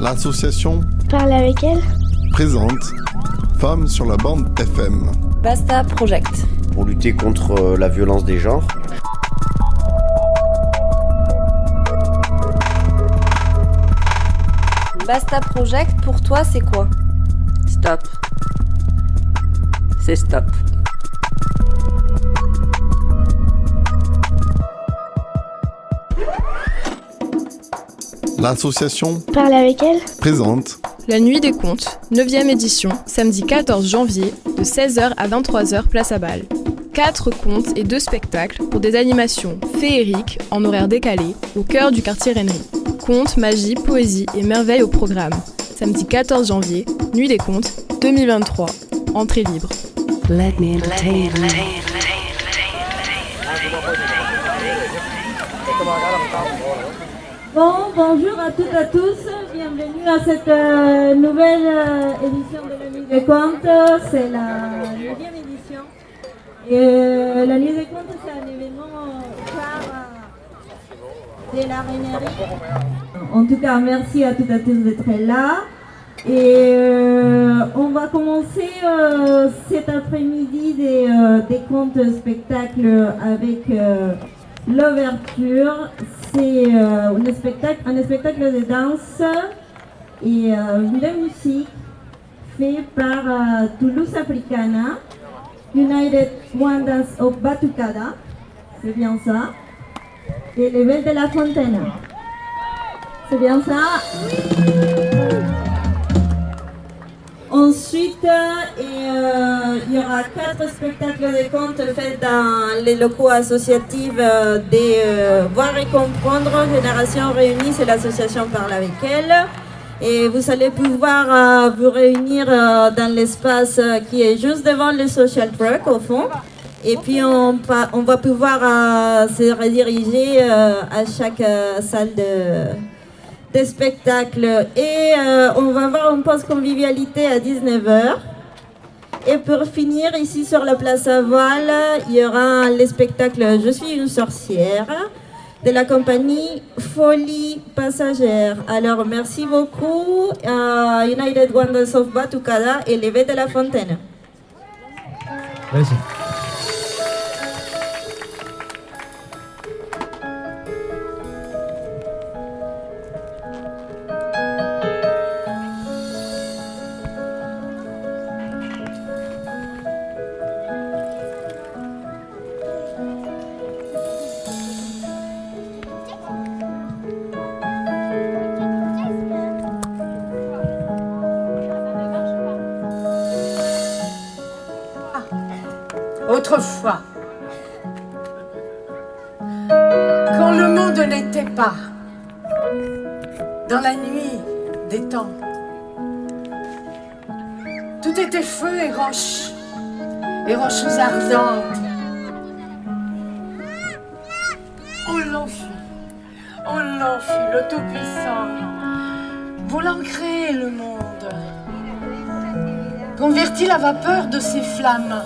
L'association Parle avec elle présente Femmes sur la bande FM. Basta Project. Pour lutter contre la violence des genres. Basta Project, pour toi, c'est quoi? Stop. C'est stop. L'association Parle avec elle présente La Nuit des Contes, 9e édition, samedi 14 janvier, de 16h à 23h, place à Bâle. 4 contes et 2 spectacles pour des animations féeriques en horaire décalé au cœur du quartier Rennery. Contes, magie, poésie et merveilles au programme. Samedi 14 janvier, Nuit des Contes, 2023. Entrée libre. Let me entertain you. Bonjour à toutes et à tous, bienvenue à cette nouvelle édition de la Nuit des Contes, c'est la 9e édition. Et la Nuit des Contes, c'est un événement phare de la Rennery. En tout cas, merci à toutes et à tous d'être là. Et on va commencer cet après-midi des contes spectacles avec l'ouverture. C'est un spectacle de danse et de musique fait par Toulouse Africana, United Wonders of Batucada, c'est bien ça, et les Belles de la Fontaine, c'est bien ça. Ensuite, il y aura 4 spectacles de contes faits dans les locaux associatifs de Voir et Comprendre, Génération Réunie, c'est l'association Parle avec elle. Et vous allez pouvoir vous réunir dans l'espace qui est juste devant le social truck au fond. Et puis on va pouvoir se rediriger à chaque salle des spectacles et on va avoir une pause convivialité à 19h. Et pour finir, ici sur la place Aval, il y aura le spectacle Je suis une sorcière de la compagnie Folie Passagère. Alors merci beaucoup à United Wonders of Batucada et les Belles de la Fontaine. Merci. Autrefois, quand le monde n'était pas, dans la nuit des temps, tout était feu et roches ardentes. On l'enfuit, le Tout-Puissant, voulant créer le monde, convertit la vapeur de ses flammes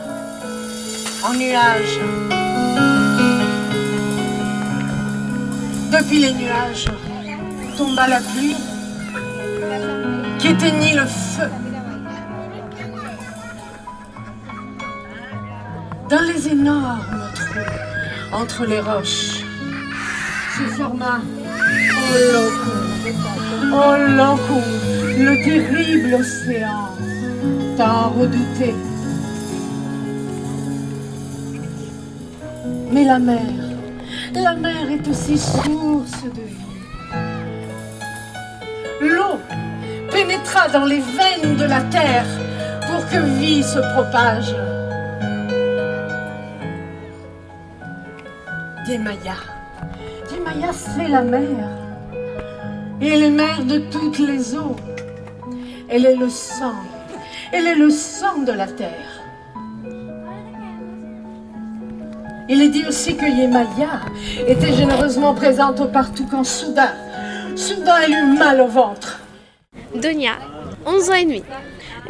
en nuages. Depuis les nuages tomba la pluie qui éteignit le feu. Dans les énormes trous entre les roches se forma Oloku, le terrible océan tant redouté. Mais la mer est aussi source de vie. L'eau pénétra dans les veines de la terre pour que vie se propage. Des Mayas, c'est la mer. Et elle est mère de toutes les eaux. Elle est le sang de la terre. Il est dit aussi que Yemaya était généreusement présente partout quand soudain, elle eut mal au ventre. Donia, 11 ans et demi.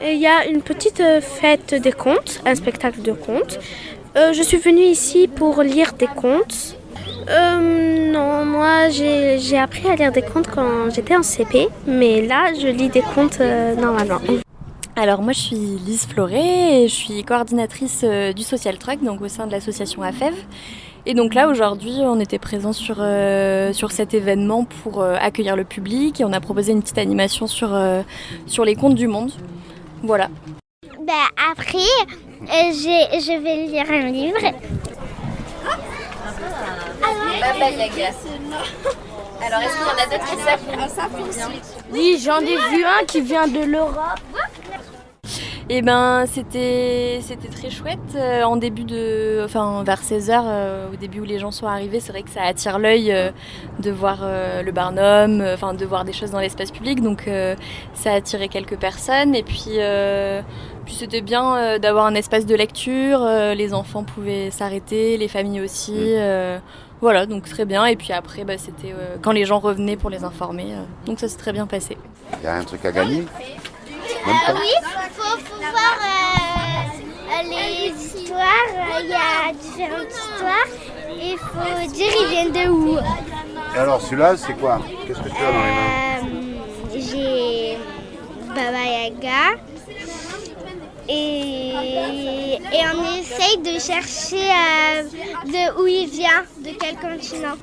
Il y a une petite fête des contes, un spectacle de contes. Je suis venue ici pour lire des contes. Non, moi j'ai appris à lire des contes quand j'étais en CP, mais là je lis des contes normalement. Alors moi je suis Lise Floré et je suis coordinatrice du Social Truck, donc au sein de l'association AFEV. Et donc là aujourd'hui on était présents sur cet événement pour accueillir le public et on a proposé une petite animation sur les contes du monde. Voilà. Après je vais lire un livre. Baba Yaga. Alors est-ce qu'il y en a d'autres qui savent? Oui, j'en ai vu un qui vient de l'Europe. Et c'était très chouette. Vers 16h, au début où les gens sont arrivés, c'est vrai que ça attire l'œil de voir le Barnum, de voir des choses dans l'espace public. Donc ça a attiré quelques personnes. Et puis c'était bien d'avoir un espace de lecture. Les enfants pouvaient s'arrêter, les familles aussi. Voilà, donc très bien. Et puis après, c'était quand les gens revenaient pour les informer. Donc ça s'est très bien passé. Il y a un truc à gagner? Oui, il faut voir les histoires. Il y a différentes histoires. Et il faut dire ils viennent de où. Et alors celui-là, c'est quoi? Qu'est-ce que tu as dans les mains? J'ai Baba Yaga. Et on essaye de chercher de où il vient, de quel continent.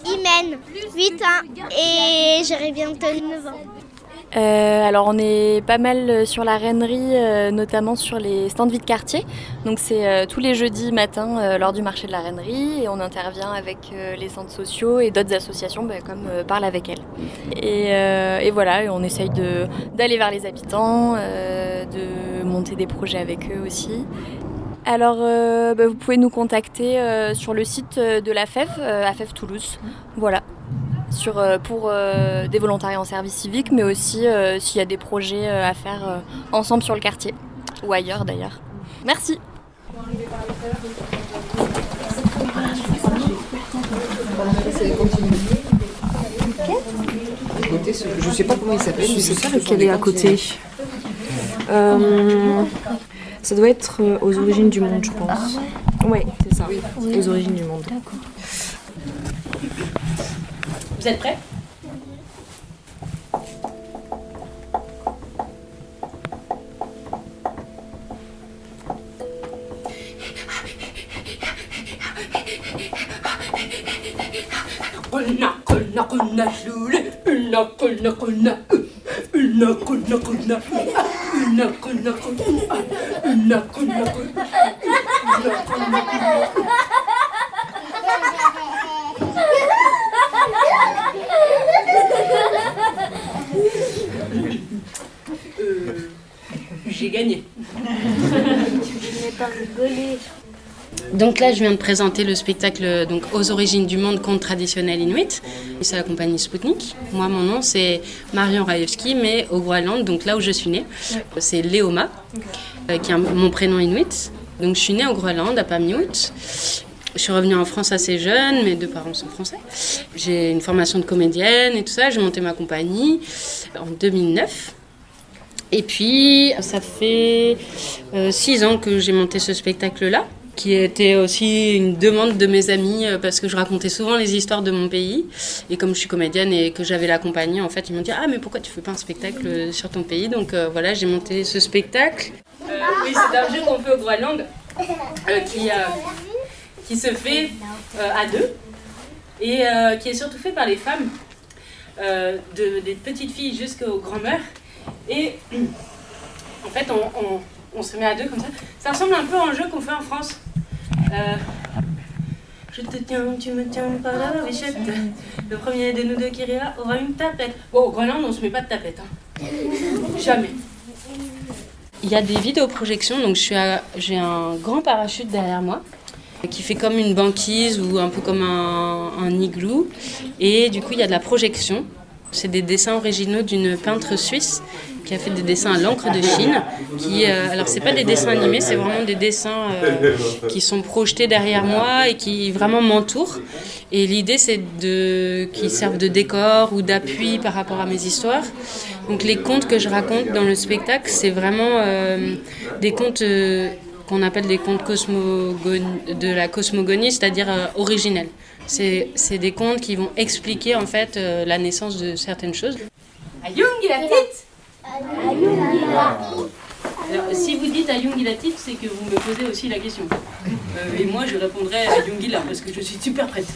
Il mène 8 ans et j'aurai bientôt 9 ans. Alors on est pas mal sur la Rennerie, notamment sur les stands vie de quartier. Donc c'est tous les jeudis matins lors du marché de la Rennerie et on intervient avec les centres sociaux et d'autres associations comme Parle avec elle. Et voilà, et on essaye d'aller vers les habitants, de monter des projets avec eux aussi. Alors vous pouvez nous contacter sur le site de l'AFEV, AFEV Toulouse. Voilà. Pour des volontariats en service civique, mais aussi s'il y a des projets à faire ensemble sur le quartier, ou ailleurs d'ailleurs. Merci. Je sais pas comment il s'appelle. Je sais pas lequel est à côté. Ça doit être aux origines du monde, je pense. Ouais, c'est ça. Oui. Aux origines du monde. D'accord. Vous êtes prêts ? J'ai gagné. Je n'ai pas rigolé. Donc là, je viens de présenter le spectacle Aux origines du monde, contes traditionnels inuits. C'est la compagnie Spoutnik. Moi, mon nom, c'est Marion Rajewski, mais au Groenland, donc là où je suis née, c'est Leoma, qui est mon prénom inuit. Donc je suis née au Groenland, à Pamiut. Je suis revenue en France assez jeune, mes deux parents sont français. J'ai une formation de comédienne et tout ça. J'ai monté ma compagnie en 2009. Et puis, ça fait 6 ans que j'ai monté ce spectacle-là, qui était aussi une demande de mes amis, parce que je racontais souvent les histoires de mon pays. Et comme je suis comédienne et que j'avais la compagnie, en fait, ils m'ont dit « Ah, mais pourquoi tu fais pas un spectacle sur ton pays ?» Donc voilà, j'ai monté ce spectacle. Oui, c'est un jeu qu'on fait au Groenland, qui se fait à deux, et qui est surtout fait par les femmes, des petites filles jusqu'aux grands-mères. Et en fait, on se met à deux comme ça. Ça ressemble un peu à un jeu qu'on fait en France. Je te tiens, tu me tiens par la bichette. Le premier de nous deux qui rira aura une tapette. Bon, au Groenland, on se met pas de tapette. Hein. Jamais. Il y a des vidéoprojections, donc j'ai un grand parachute derrière moi qui fait comme une banquise ou un peu comme un igloo. Et du coup, il y a de la projection. C'est des dessins originaux d'une peintre suisse qui a fait des dessins à l'encre de Chine. Alors, c'est pas des dessins animés, c'est vraiment des dessins qui sont projetés derrière moi et qui vraiment m'entourent. Et l'idée, c'est qu'ils servent de décor ou d'appui par rapport à mes histoires. Donc, les contes que je raconte dans le spectacle, c'est vraiment des contes qu'on appelle des contes de la cosmogonie, c'est-à-dire originels. C'est des contes qui vont expliquer en fait la naissance de certaines choses. Ayung il a tite. Alors, si vous dites Ayung il a tite, c'est que vous me posez aussi la question. Et moi je répondrai Ayung il a parce que je suis super prête.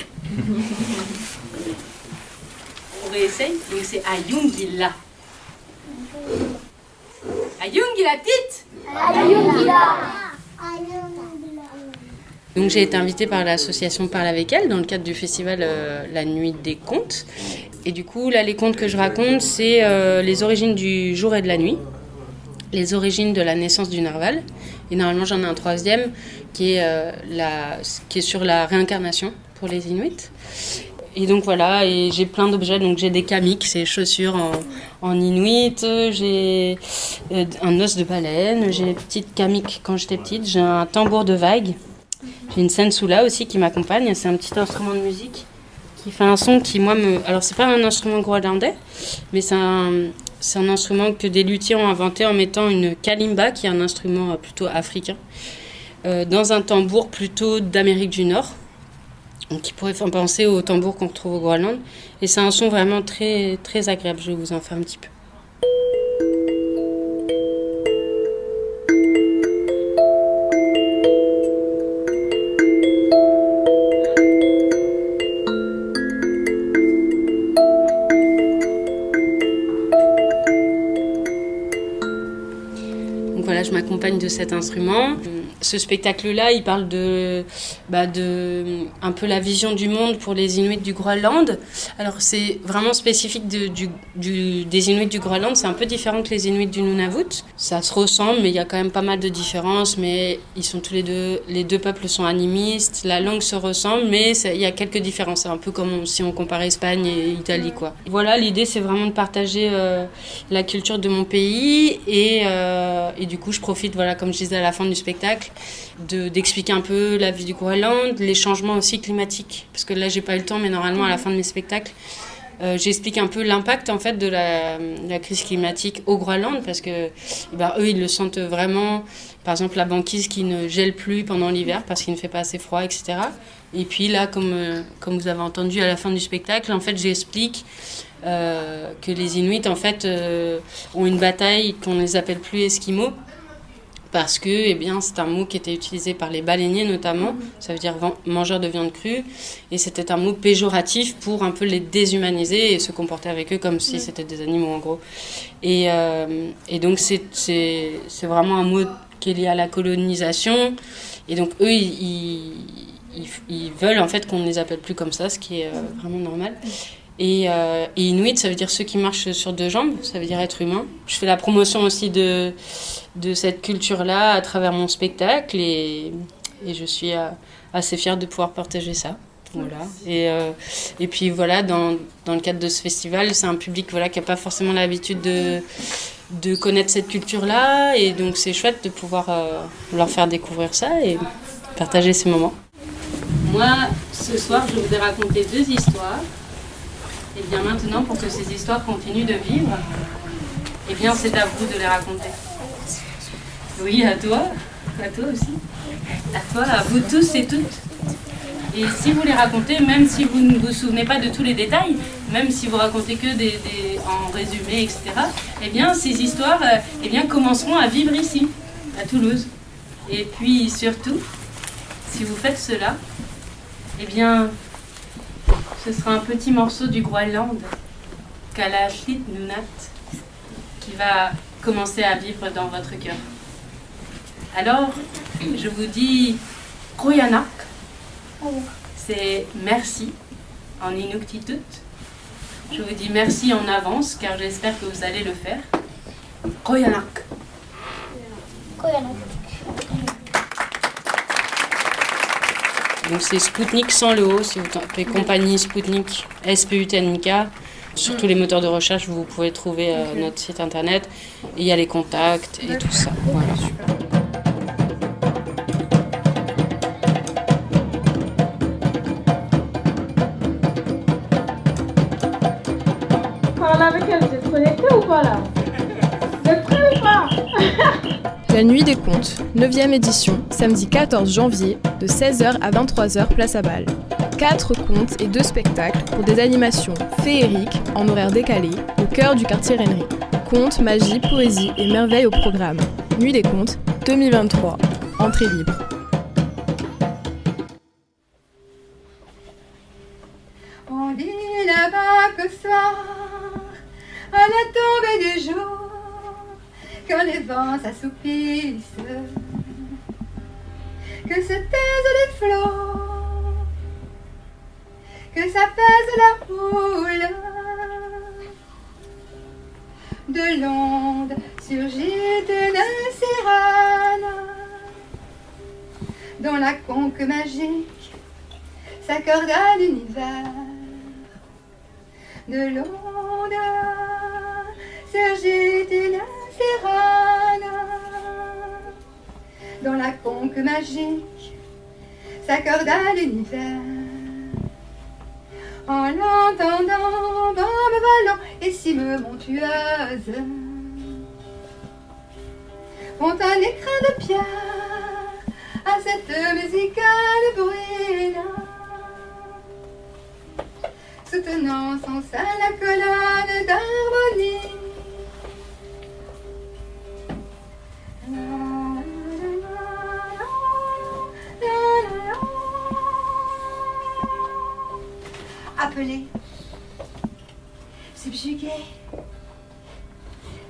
On réessaye. Donc c'est Ayung il a. Ayung il a tite. Ayung il a. Donc j'ai été invitée par l'association Parle avec elle dans le cadre du festival La Nuit des Contes. Et du coup, là, les contes que je raconte, c'est les origines du jour et de la nuit, les origines de la naissance du narwal. Et normalement, j'en ai un troisième qui est sur la réincarnation pour les Inuits. Et donc voilà, et j'ai plein d'objets. Donc j'ai des kamiks, c'est chaussures en inuit, j'ai un os de baleine, j'ai des petites kamiks quand j'étais petite, j'ai un tambour de vague. J'ai une sensula aussi qui m'accompagne, c'est un petit instrument de musique qui fait un son qui, moi, Alors, c'est pas un instrument groenlandais, mais c'est un instrument que des luthiers ont inventé en mettant une kalimba, qui est un instrument plutôt africain, dans un tambour plutôt d'Amérique du Nord, donc qui pourrait faire penser au tambour qu'on retrouve au Groenland. Et c'est un son vraiment très, très agréable, je vais vous en faire un petit peu. Voilà, je m'accompagne de cet instrument. Ce spectacle-là, il parle de un peu la vision du monde pour les Inuits du Groenland. Alors, c'est vraiment spécifique des Inuits du Groenland. C'est un peu différent que les Inuits du Nunavut. Ça se ressemble, mais il y a quand même pas mal de différences. Mais ils sont tous les deux peuples sont animistes. La langue se ressemble, mais il y a quelques différences. C'est un peu comme si on comparait Espagne et Italie, quoi. Voilà, l'idée, c'est vraiment de partager la culture de mon pays et du coup, je profite, voilà, comme je disais à la fin du spectacle, d'expliquer un peu la vie du Groenland, les changements aussi climatiques. Parce que là, j'ai pas eu le temps, mais normalement, à la fin de mes spectacles, j'explique un peu l'impact en fait de la crise climatique au Groenland, parce que eux, ils le sentent vraiment. Par exemple, la banquise qui ne gèle plus pendant l'hiver parce qu'il ne fait pas assez froid, etc. Et puis là, comme vous avez entendu à la fin du spectacle, en fait, j'explique que les Inuits en fait ont une bataille qu'on ne les appelle plus Esquimaux, parce que c'est un mot qui était utilisé par les baleiniers notamment, ça veut dire mangeurs de viande crue, et c'était un mot péjoratif pour un peu les déshumaniser et se comporter avec eux comme si c'était des animaux en gros. Et donc c'est vraiment un mot qui est lié à la colonisation, et donc eux ils veulent en fait qu'on ne les appelle plus comme ça, ce qui est vraiment normal. Et Inuit, ça veut dire ceux qui marchent sur deux jambes, ça veut dire être humain. Je fais la promotion aussi de cette culture-là à travers mon spectacle, et je suis assez fière de pouvoir partager ça. Voilà. Et puis voilà, dans le cadre de ce festival, c'est un public voilà, qui n'a pas forcément l'habitude de connaître cette culture-là, et donc c'est chouette de pouvoir leur faire découvrir ça et partager ces moments. Moi, ce soir, je vous ai raconté 2 histoires. Et bien maintenant, pour que ces histoires continuent de vivre, c'est à vous de les raconter. Oui, à toi aussi. À toi, à vous tous et toutes. Et si vous les racontez, même si vous ne vous souvenez pas de tous les détails, même si vous racontez que en résumé, etc., ces histoires commenceront à vivre ici, à Toulouse. Et puis surtout, si vous faites cela, ce sera un petit morceau du Groenland, Kalaallit Nunaat, qui va commencer à vivre dans votre cœur. Alors, je vous dis Qoyanak, c'est merci en Inuktitut. Je vous dis merci en avance, car j'espère que vous allez le faire. Qoyanak. Donc c'est Spoutnik sans le O, si vous tapez compagnie Spoutnik, SPUTNIK. Sur tous les moteurs de recherche, vous pouvez trouver notre site internet. Et il y a les contacts et tout ça. Voilà, super. Parle avec elle, vous êtes connectés ou pas là? Vous êtes prêts ou pas? La Nuit des Contes, 9e édition, samedi 14 janvier, de 16h à 23h, place à Bâle. 4 contes et 2 spectacles pour des animations féeriques en horaire décalé au cœur du quartier Rennery. Contes, magie, poésie et merveilles au programme. Nuit des contes 2023. Entrée libre. On dit là-bas qu'au soir, à la tombée du jour, quand les vents s'assoupissent, que se taisent les flots, que s'apaise la houle, de l'onde surgit une sirène, dont la conque magique s'accorde à l'univers. De l'onde surgit une sirène, dont la conque magique s'accorde à l'univers. En l'entendant, bombe volant et cime montueuse, font un écrin de pierre à cette musicale bruine, soutenant sans sein la colonne d'harmonie. Appelé, subjugué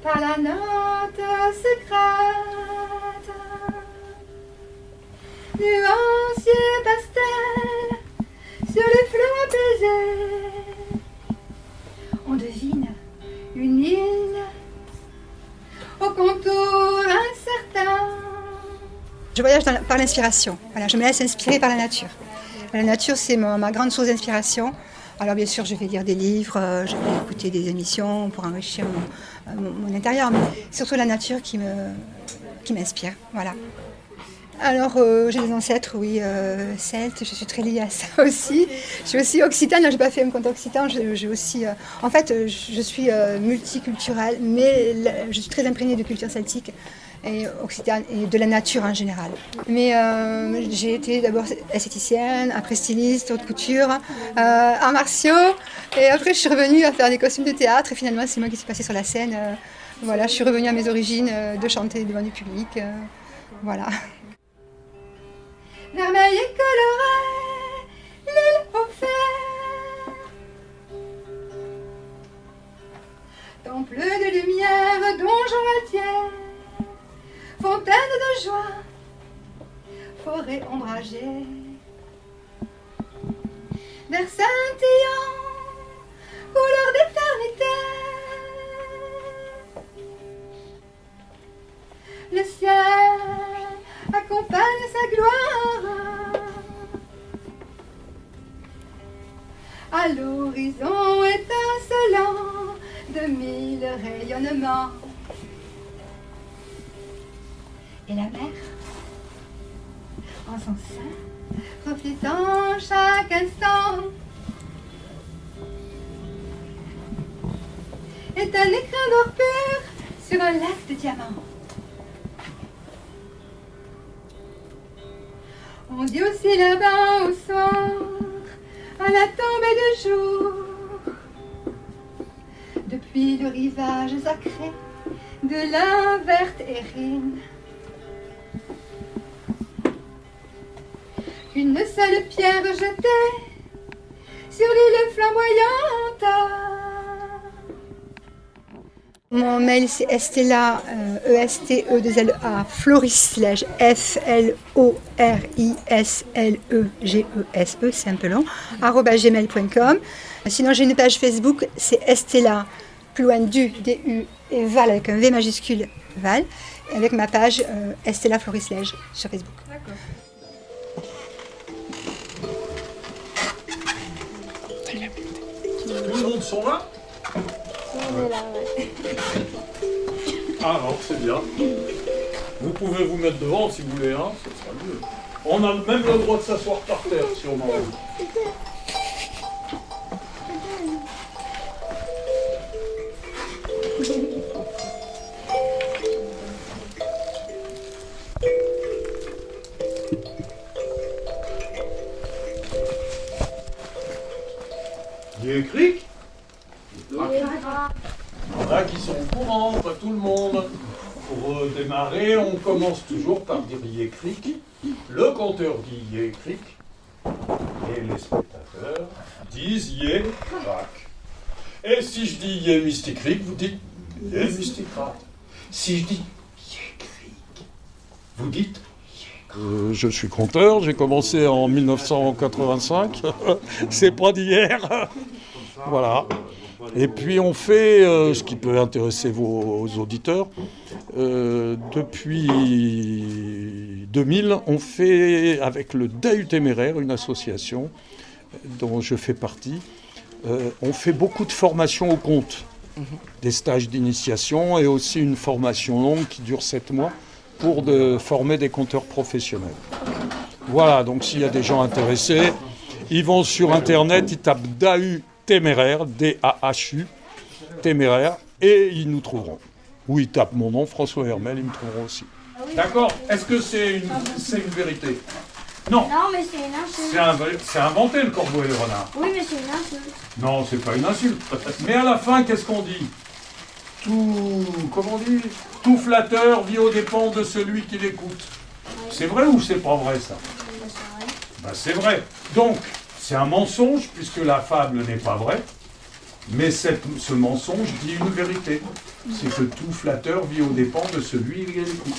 par la note secrète, nuancier pastel sur les flots apaisés, on devine une île au contour incertain. Je voyage par l'inspiration. Voilà, je me laisse inspirer par la nature. La nature, c'est ma grande source d'inspiration. Alors bien sûr, je vais lire des livres, je vais écouter des émissions pour enrichir mon intérieur, mais surtout la nature qui m'inspire. Voilà. Alors, j'ai des ancêtres, oui, celtes, je suis très liée à ça aussi. Je suis aussi occitane, je n'ai pas fait un conte occitan, j'ai aussi... en fait, je suis multiculturelle, mais je suis très imprégnée de culture celtique et occitane et de la nature en général. Mais j'ai été d'abord esthéticienne, après styliste, haute couture, arts martiaux, et après je suis revenue à faire des costumes de théâtre, et finalement c'est moi qui suis passée sur la scène. Voilà, je suis revenue à mes origines de chanter devant du public, voilà. Vermeil et coloré, l'île au fer, temple de lumière, donjon altière, fontaine de joie, forêt ombragée, vers scintillant, couleur d'éternité. Le ciel accompagne sa gloire, à l'horizon étincelant de 1000 rayonnements. Et la mer, en son sein, reflétant chaque instant, est un écrin d'or pur sur un lac de diamants. On dit aussi là-bas au soir, à la tombée du jour, depuis le rivage sacré de la verte érine, une seule pierre jetée sur l'île flamboyante. Mon mail c'est Estella, E-S-T-E-2-L-A, Florisleges, F-L-O-R-I-S-L-E-G-E-S-E, c'est un peu long, @gmail.com. Sinon j'ai une page Facebook, c'est Estella, plus loin du, D-U, et Val avec un V majuscule, Val, et avec ma page Estella Florisleges sur Facebook. D'accord. Tout le monde sont là? On est là, ouais. Ah non, c'est bien. Vous pouvez vous mettre devant si vous voulez, hein, ce sera mieux. On a même le droit de s'asseoir par terre si on en veut. Yécric. Il y en a qui sont au courant, pas tout le monde. Pour démarrer, on commence toujours par dire Yécric. Le conteur dit Yécric. Et les spectateurs disent Yécric. Et si je dis Yé Mysticric, vous dites Yé Mysticrat. Si je dis Yécric, vous dites je suis conteur, j'ai commencé en 1985, c'est pas d'hier. Voilà. Et puis on fait, ce qui peut intéresser vos auditeurs, depuis 2000, on fait avec le DAU Téméraire, une association dont je fais partie, on fait beaucoup de formations au conte, des stages d'initiation et aussi une formation longue qui dure 7 mois pour former des conteurs professionnels. Voilà, donc s'il y a des gens intéressés, ils vont sur Internet, ils tapent DAU Téméraire, D-A-H-U, Téméraire, et ils nous trouveront. Ou ils tapent mon nom, François Hermel, ils me trouveront aussi. D'accord. Est-ce que c'est une vérité? Non. Non, mais c'est une insulte. C'est inventé, le corbeau et le renard. Oui, mais c'est une insulte. Non, c'est pas une insulte. Mais à la fin, qu'est-ce qu'on dit? Comment on dit? Tout flatteur vit aux dépens de celui qui l'écoute. C'est vrai ou c'est pas vrai, ça? Ben, c'est vrai. Donc, c'est un mensonge, puisque la fable n'est pas vraie. Mais ce mensonge dit une vérité. C'est que tout flatteur vit aux dépens de celui qui l'écoute.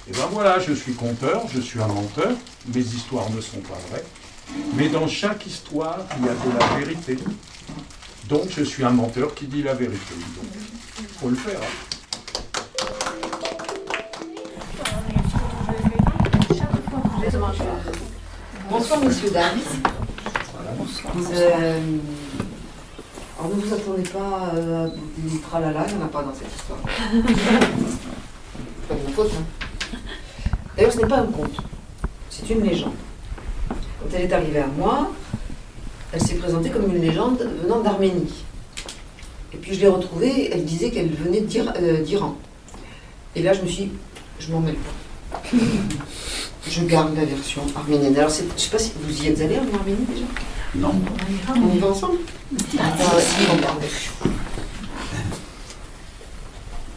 Et ben voilà, je suis conteur, je suis un menteur. Mes histoires ne sont pas vraies. Mais dans chaque histoire, il y a de la vérité. Donc, je suis un menteur qui dit la vérité. Donc, il faut le faire. Bonsoir, messieurs, dames. Alors, ne vous attendez pas à des tralala, il n'y en a pas dans cette histoire. C'est pas de ma faute, hein. D'ailleurs, ce n'est pas un conte, c'est une légende. Quand elle est arrivée à moi, elle s'est présentée comme une légende venant d'Arménie. Et puis je l'ai retrouvée, elle disait qu'elle venait d'Iran. Et là, je me suis dit, je m'en mêle pas. Je garde la version arménienne. Alors, je ne sais pas si vous y êtes allés en Arménie déjà? Non. On y va ensemble?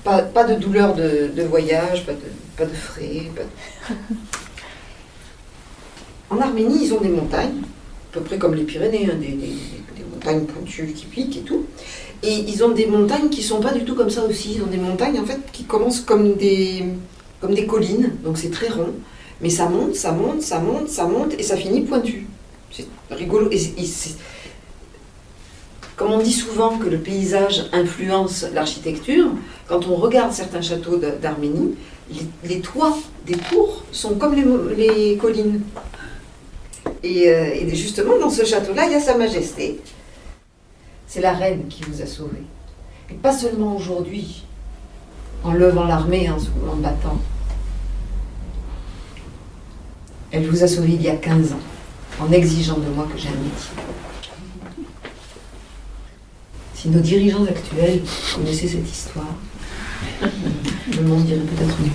Pas de douleur de voyage, pas de frais. En Arménie, ils ont des montagnes, à peu près comme les Pyrénées, hein, des montagnes pointues qui piquent et tout. Et ils ont des montagnes qui ne sont pas du tout comme ça aussi. Ils ont des montagnes en fait qui commencent comme des collines, donc c'est très rond. Mais ça monte, ça monte, ça monte, ça monte, et ça finit pointu. C'est rigolo. Comme on dit souvent que le paysage influence l'architecture, quand on regarde certains châteaux d'Arménie, les toits des tours sont comme les collines. Et justement, dans ce château-là, il y a Sa Majesté. C'est la reine qui vous a sauvé. Et pas seulement aujourd'hui, en levant l'armée, en battant. Elle vous a sauvé il y a 15 ans, en exigeant de moi que j'ai un métier. Si nos dirigeants actuels connaissaient cette histoire, le monde irait peut-être mieux.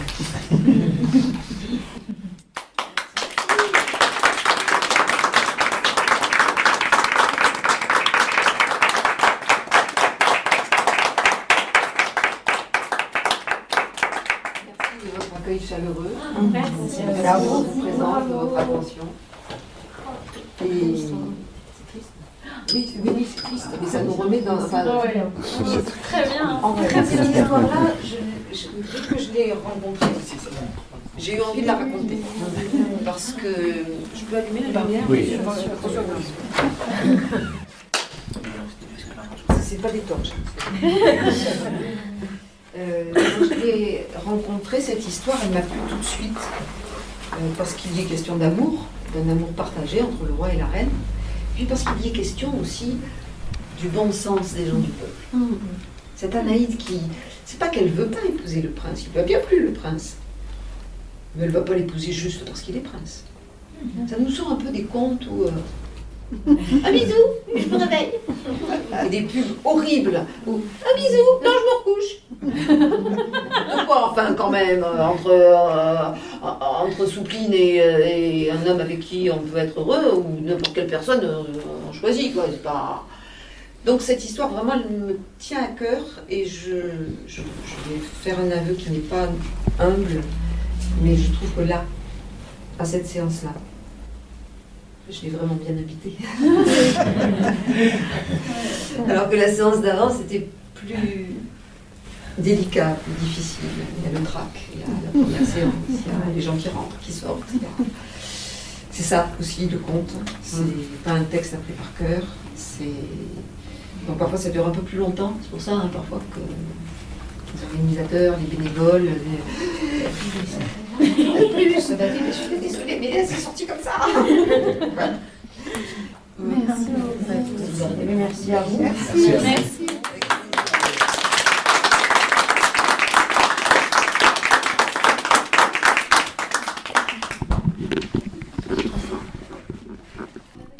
Chaleureux. Voilà, on vous présente votre attention. Et... Oui, c'est triste, mais ça nous remet dans... Enfin, c'est très bien. En fait, cette histoire-là, dès que je l'ai rencontrée, j'ai eu envie de la raconter. Parce que... Je peux allumer la lumière? Oui. C'est pas des torches. Quand je l'ai rencontrée, cette histoire, elle m'a plu tout de suite, parce qu'il y est question d'amour, d'un amour partagé entre le roi et la reine, puis parce qu'il y est question aussi du bon sens des gens du peuple. Cette Anaïde qui, c'est pas qu'elle veut pas épouser le prince, il va bien plus le prince, mais elle va pas l'épouser juste parce qu'il est prince. Ça nous sort un peu des contes où... un bisou, je me réveille. Et des pubs horribles. Où, un bisou, non, je me recouche. De quoi, enfin, quand même, entre Soupline et un homme avec qui on peut être heureux, ou n'importe quelle personne, on choisit, quoi. C'est pas... Donc cette histoire, vraiment, elle me tient à cœur et je vais faire un aveu qui n'est pas humble, mais je trouve que là, à cette séance-là, je l'ai vraiment bien habité. Alors que la séance d'avant, c'était plus délicat, plus difficile. Il y a le trac, il y a la première séance, il y a les gens qui rentrent, qui sortent. C'est ça aussi le conte. C'est pas un texte appris par cœur. Donc parfois ça dure un peu plus longtemps. C'est pour ça parfois que les organisateurs, les bénévoles, plus, je suis désolée, mais là c'est sorti comme ça. Voilà. Merci. Merci à vous. Merci.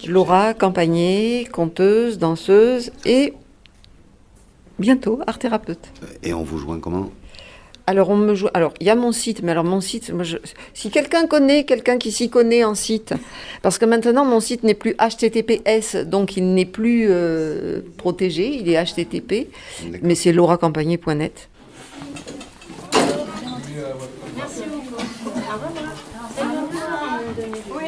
Laura Campagné, conteuse, danseuse et bientôt art thérapeute. Et on vous joint comment ? Alors il y a mon site, mais alors mon site, si quelqu'un qui s'y connaît en site, parce que maintenant mon site n'est plus HTTPS, donc il n'est plus protégé, il est HTTP, mais c'est lauracampagné.net. Merci beaucoup. Au revoir. Oui,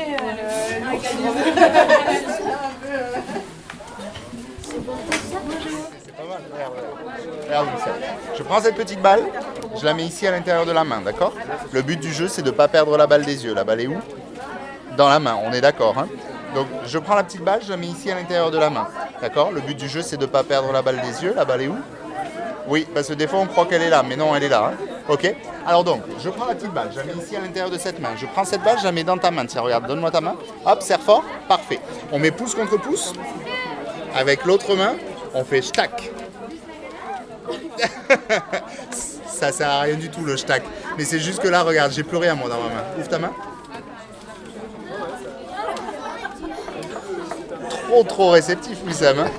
C'est pas mal, regarde ça. Je prends cette petite balle, je la mets ici à l'intérieur de la main, d'accord ? Le but du jeu, c'est de ne pas perdre la balle des yeux. La balle est où ? Dans la main, on est d'accord, hein ? Donc je prends la petite balle, je la mets ici à l'intérieur de la main, d'accord ? Le but du jeu, c'est de ne pas perdre la balle des yeux. La balle est où ? Oui, parce que des fois on croit qu'elle est là, mais non, elle est là, hein ? Ok ? Alors donc, je prends la petite balle, je la mets ici à l'intérieur de cette main. Je prends cette balle, je la mets dans ta main. Tiens, regarde, donne-moi ta main. Hop, serre fort, parfait. On met pouce contre pouce. Avec l'autre main, on fait shtack. Ça sert à rien du tout le shtack. Mais c'est juste que là, regarde, j'ai plus rien moi dans ma main. Ouvre ta main. Trop réceptif, Wissam. Hein.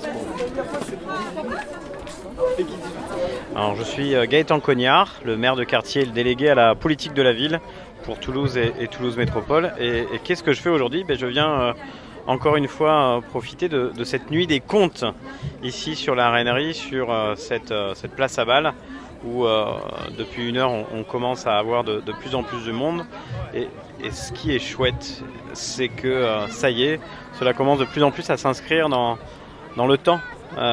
Alors, je suis Gaëtan Cognard, le maire de quartier et le délégué à la politique de la ville pour Toulouse et Toulouse Métropole. Et qu'est-ce que je fais aujourd'hui ? Je viens encore une fois profiter de cette nuit des contes ici sur la Rainerie, sur cette place à Bâle, où depuis une heure on commence à avoir de plus en plus de monde. Et ce qui est chouette, c'est que ça y est, cela commence de plus en plus à s'inscrire dans le temps.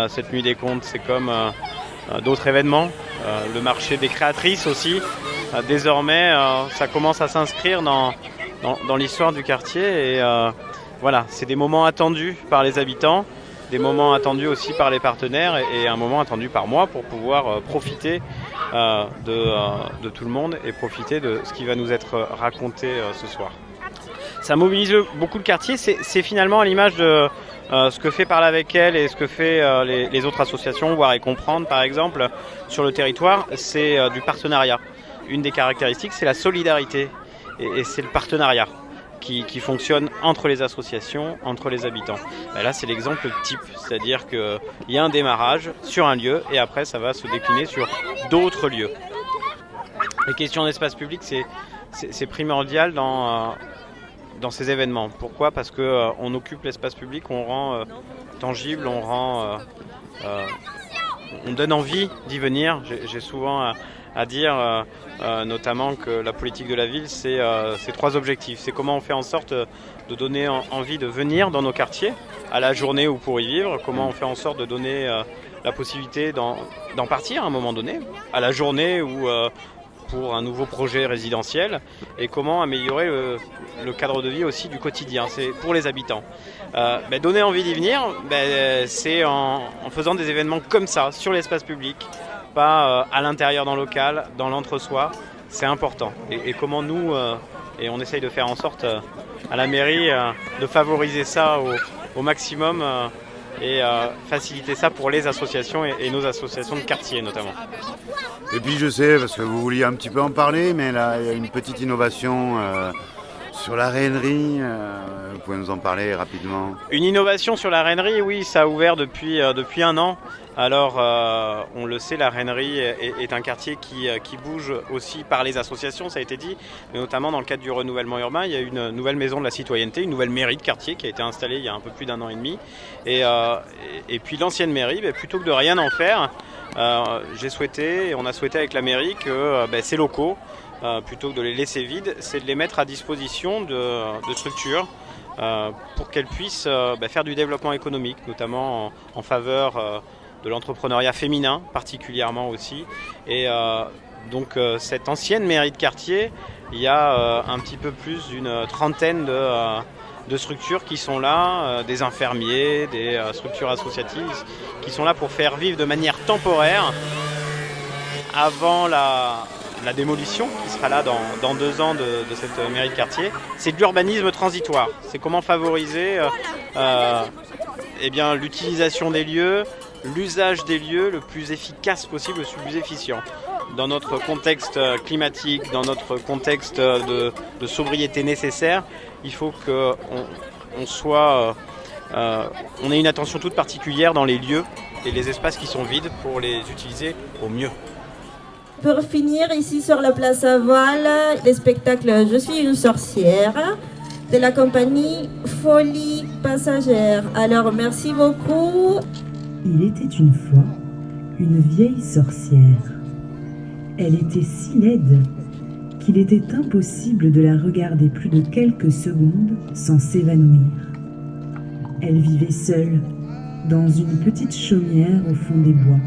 Cette nuit des contes, c'est comme d'autres événements, le marché des créatrices aussi. Désormais, ça commence à s'inscrire dans l'histoire du quartier. Et voilà, c'est des moments attendus par les habitants, des moments attendus aussi par les partenaires et un moment attendu par moi pour pouvoir profiter de tout le monde et profiter de ce qui va nous être raconté ce soir. Ça mobilise beaucoup le quartier, c'est finalement à l'image de ce que fait Parler avec elle et ce que fait les autres associations, Voir et Comprendre par exemple, sur le territoire, c'est du partenariat. Une des caractéristiques, c'est la solidarité et c'est le partenariat qui fonctionne entre les associations, entre les habitants. Et là, c'est l'exemple type, c'est-à-dire qu'il y a un démarrage sur un lieu et après, ça va se décliner sur d'autres lieux. Les questions d'espace public, c'est primordial dans ces événements. Pourquoi ? Parce qu'on occupe l'espace public, on rend tangible, on donne envie d'y venir. J'ai souvent à dire, notamment que la politique de la ville, c'est 3 objectifs. C'est comment on fait en sorte de donner envie de venir dans nos quartiers, à la journée ou pour y vivre, comment on fait en sorte de donner la possibilité d'en partir à un moment donné, à la journée ou pour un nouveau projet résidentiel, et comment améliorer le cadre de vie aussi du quotidien, c'est pour les habitants. Donner envie d'y venir, c'est en faisant des événements comme ça, sur l'espace public, pas à l'intérieur dans le local, dans l'entre-soi, c'est important. Et comment nous, et on essaye de faire en sorte à la mairie de favoriser ça au maximum et faciliter ça pour les associations et nos associations de quartier notamment. Et puis je sais, parce que vous vouliez un petit peu en parler, mais là il y a une petite innovation Sur la rainerie, vous pouvez nous en parler rapidement? Une innovation sur la rainerie, oui, ça a ouvert depuis 1 an. Alors, on le sait, la rainerie est un quartier qui bouge aussi par les associations, ça a été dit, mais notamment dans le cadre du renouvellement urbain. Il y a une nouvelle maison de la citoyenneté, une nouvelle mairie de quartier qui a été installée il y a un peu plus d'1 an et demi. Et puis l'ancienne mairie, plutôt que de rien en faire, on a souhaité avec la mairie que ces locaux, plutôt que de les laisser vides, c'est de les mettre à disposition de structures pour qu'elles puissent faire du développement économique, notamment en faveur de l'entrepreneuriat féminin particulièrement aussi. Et donc cette ancienne mairie de quartier, il y a un petit peu plus d'une trentaine de structures qui sont là, des infirmiers, des structures associatives qui sont là pour faire vivre de manière temporaire avant la démolition qui sera là dans 2 ans de cette mairie de quartier. C'est de l'urbanisme transitoire. C'est comment favoriser l'utilisation des lieux, l'usage des lieux le plus efficace possible, le plus efficient. Dans notre contexte climatique, dans notre contexte de sobriété nécessaire, il faut qu'on ait une attention toute particulière dans les lieux et les espaces qui sont vides pour les utiliser au mieux. Pour finir, ici sur la place Aval, le spectacle Je suis une sorcière de la compagnie Folie Passagère. Alors merci beaucoup. Il était une fois une vieille sorcière. Elle était si laide qu'il était impossible de la regarder plus de quelques secondes sans s'évanouir. Elle vivait seule, dans une petite chaumière au fond des bois.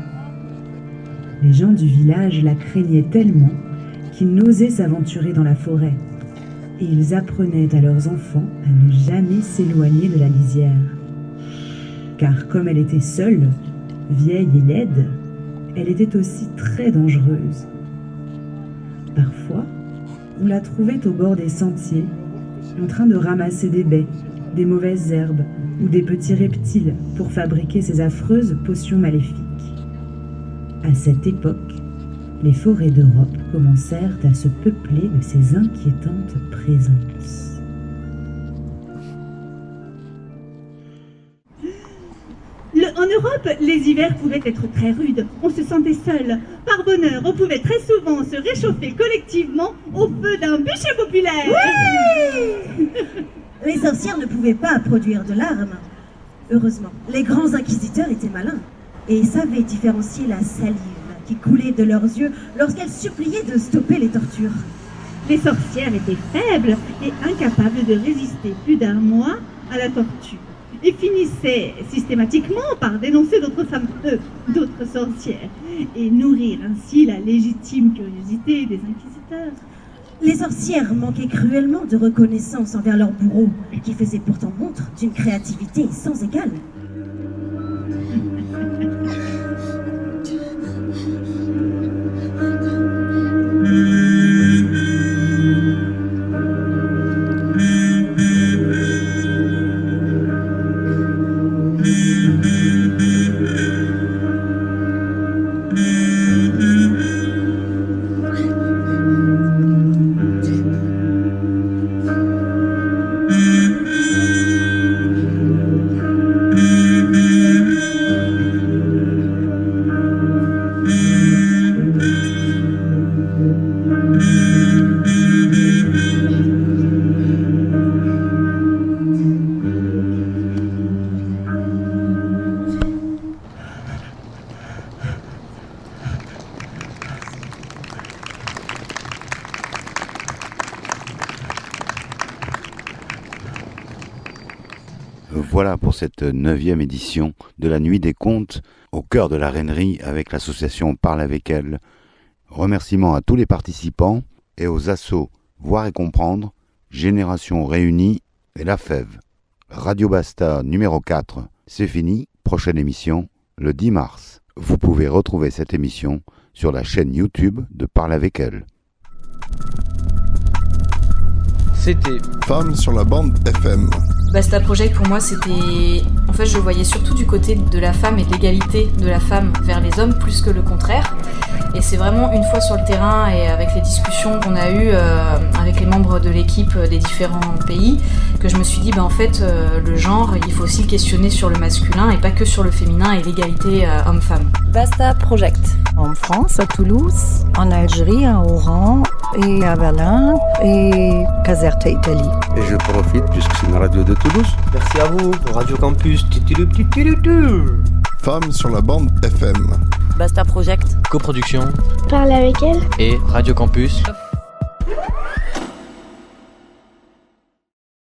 Les gens du village la craignaient tellement qu'ils n'osaient s'aventurer dans la forêt. Et ils apprenaient à leurs enfants à ne jamais s'éloigner de la lisière. Car comme elle était seule, vieille et laide, elle était aussi très dangereuse. Parfois, on la trouvait au bord des sentiers, en train de ramasser des baies, des mauvaises herbes ou des petits reptiles pour fabriquer ces affreuses potions maléfiques. À cette époque, les forêts d'Europe commencèrent à se peupler de ces inquiétantes présences. En Europe, les hivers pouvaient être très rudes. On se sentait seul. Par bonheur, on pouvait très souvent se réchauffer collectivement au feu d'un bûcher populaire. Oui. Les sorcières ne pouvaient pas produire de larmes. Heureusement, les grands inquisiteurs étaient malins et savaient différencier la salive qui coulait de leurs yeux lorsqu'elles suppliaient de stopper les tortures. Les sorcières étaient faibles et incapables de résister plus d'1 mois à la torture. Et finissaient systématiquement par dénoncer d'autres femmes, d'autres sorcières, et nourrir ainsi la légitime curiosité des inquisiteurs. Les sorcières manquaient cruellement de reconnaissance envers leurs bourreaux, qui faisaient pourtant montre d'une créativité sans égale. Voilà pour cette 9e édition de la Nuit des Contes au cœur de la Rainerie avec l'association Parle avec elle. Remerciements à tous les participants et aux assos Voir et Comprendre, Génération Réunie et La Fève. Radio Basta numéro 4, c'est fini. Prochaine émission le 10 mars. Vous pouvez retrouver cette émission sur la chaîne YouTube de Parle avec elle. C'était Femmes sur la bande FM. Basta Project pour moi c'était... En fait je voyais surtout du côté de la femme et de l'égalité de la femme vers les hommes plus que le contraire. Et c'est vraiment une fois sur le terrain et avec les discussions qu'on a eues avec les membres de l'équipe des différents pays que je me suis dit en fait le genre il faut aussi le questionner sur le masculin et pas que sur le féminin et l'égalité homme-femme. Basta Project. En France, à Toulouse, en Algérie, à Oran et à Berlin et Caserta, Italie. Et je profite puisque c'est une radio de Toulouse. Merci à vous, Radio Campus. Femmes sur la bande FM. Basta Project. Coproduction. Parle avec elle. Et Radio Campus.